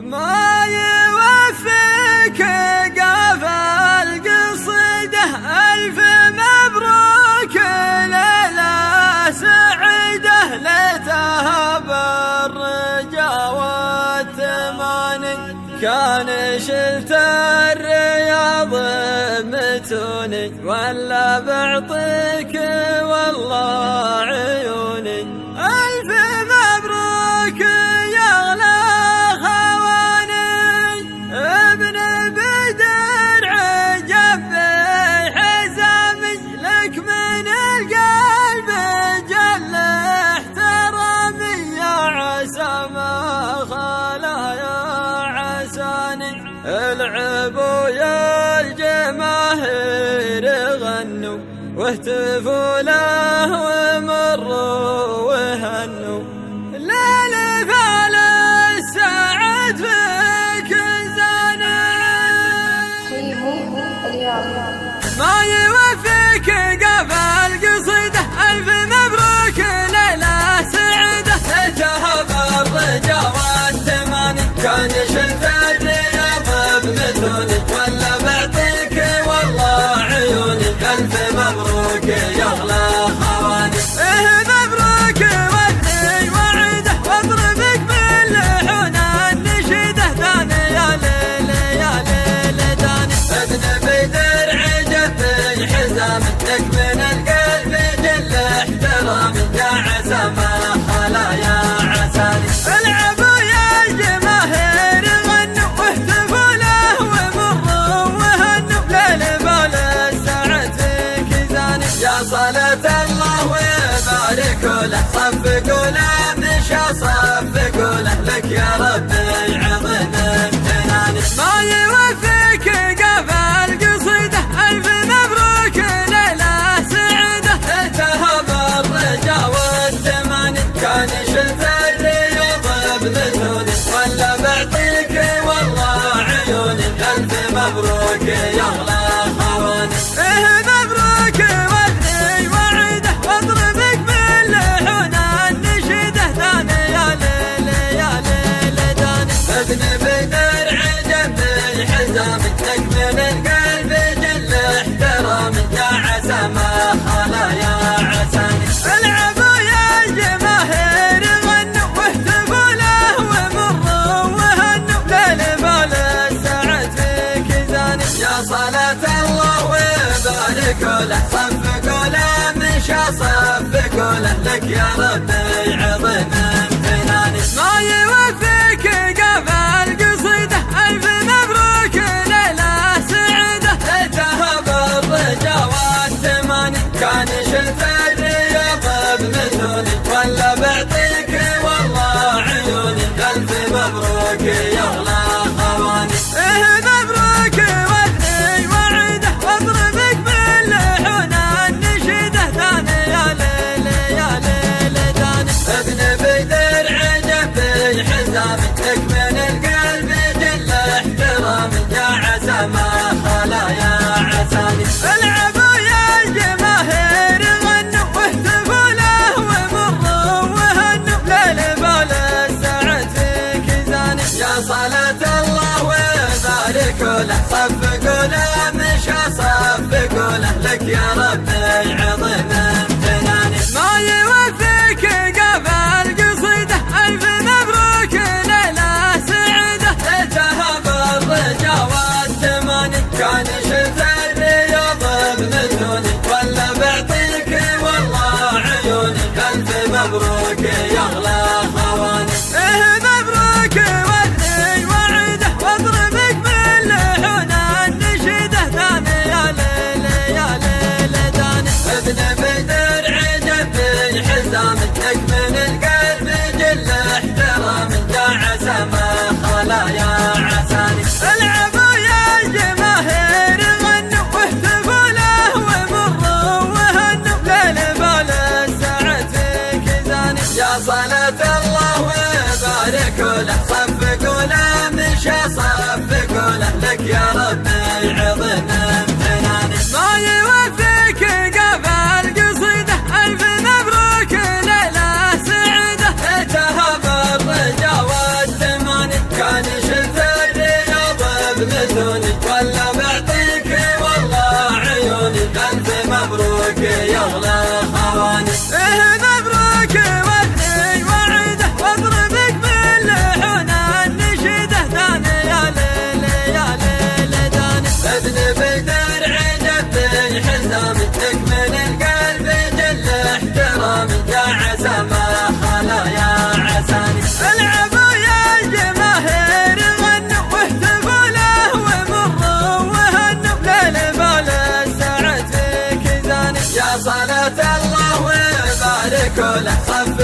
ما يوفيك قافى القصيدة ألف مبروك ليلة سعيدة ليتها بالرجا والتماني كان شلت الرياض متوني ولا بعطيك والله عيوني ألف مبروك يا غلا خواني ابن بدر جبي حزامي لك من القلب جل احترامي يا عسى ما خلا يا عساني العبوا يا الجماهير غنوا واهتفوا له ومروا وهنوا ليل فعل السعد فيك زاني ما يوفيك قفا القصيدة ألف مبروك ليلة سعيدة ليتها بالرجا والتماني كان شلت الرياض بمثوني ولا بعطيك والله عيوني ألف مبروك يا أغلى خواني مبروك ودي وعيده واضربك باللحون النشيده داني يا ليل يا ليل داني ابن بدر عجب حزامك لك من القلب جل احترامي يا عسى ما خلا يا عساني العبوا يا الجماهير غنوا واهتفوا له ومروا وهنوا ليل بال السعد فيك زاني يا صلاة الله ويبارك له صفقوا له مشى صفقوا له لك يا ربي عظيم امتناني ما يوفيك قفا القصيدة ألف مبروك ليلة سعيدة ليتها بالرجا والتماني كان شلت الرياض بمثوني ولا بعطيك والله عيوني ألف مبروك يا أغلى خواني مبروك ودي وعيده واضربك باللحون النشيده داني يا ليل يا ليل داني ابن بدر عجب حزامك لك من القلب جل احترامي يا عسى ما خلا يا عساني العبوا يا الجماهير غنوا واهتفوا له ومروا وهنوا ليل بال السعد فيك زاني يا صلاة الله ويبارك له صفقوا له مشى صفقوا له لك يا ربي عظيم امتناني ما يوفيك قفا القصيدة ألف مبروك ليلة سعيدة ليتها بالرجا والتماني كان شلت الرياض بمثوني ولا بعطيك والله عيوني ألف مبروك يا أغلى خواني مبروك ودي وعيده واضربك باللحون النشيده داني يا ليل يا ليل داني ابن بدر عجب حزامك لك من القلب جل احترامي يا عسى ما خلا يا عساني العبوا يا الجماهير غنوا واهتفوا له ومروا وهنوا ليل بال السعد فيك زاني يا صلاة الله ويبارك له صفقوا له مشى صفقوا له لك يا ربي عظيم امتناني ما يوفيك قفا القصيدة ألف مبروك ليلة سعيدة ليتها بالرجا والتماني كان شلت الرياض بمثوني ولا بعطيك والله عيوني ألف مبروك يا أغلى خواني مبروك ودي وعيده واضربك باللحون النشيده داني يا ليل يا ليل داني ابن بدر عجب حزامك لك من القلب جل احترامي يا عسى ما خلا يا عساني العبوا يا الجماهير غنوا واهتفوا له ومروا وهنوا ليل بال السعد فيك زاني يا صلاة الله ويبارك له صفقوا له مشى صفقوا له لك يا ربي عظيم امتناني ما يوفيك قفا القصيدة ألف مبروك ليلة سعيدة ليتها بالرجا والتماني كان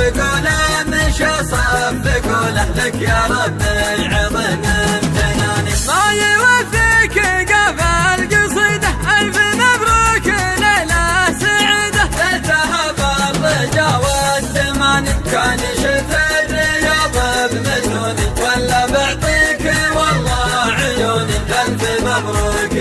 بقوله مشى صفق وله لك يا ربي عظم امتناني. ما يوفيك قبل قصيده ألف مبروك ليلة سعيدة. ذهب الرجا والثماني كان شفت الرياض بمجنوني ولا بعطيك والله عيوني. ألف مبروك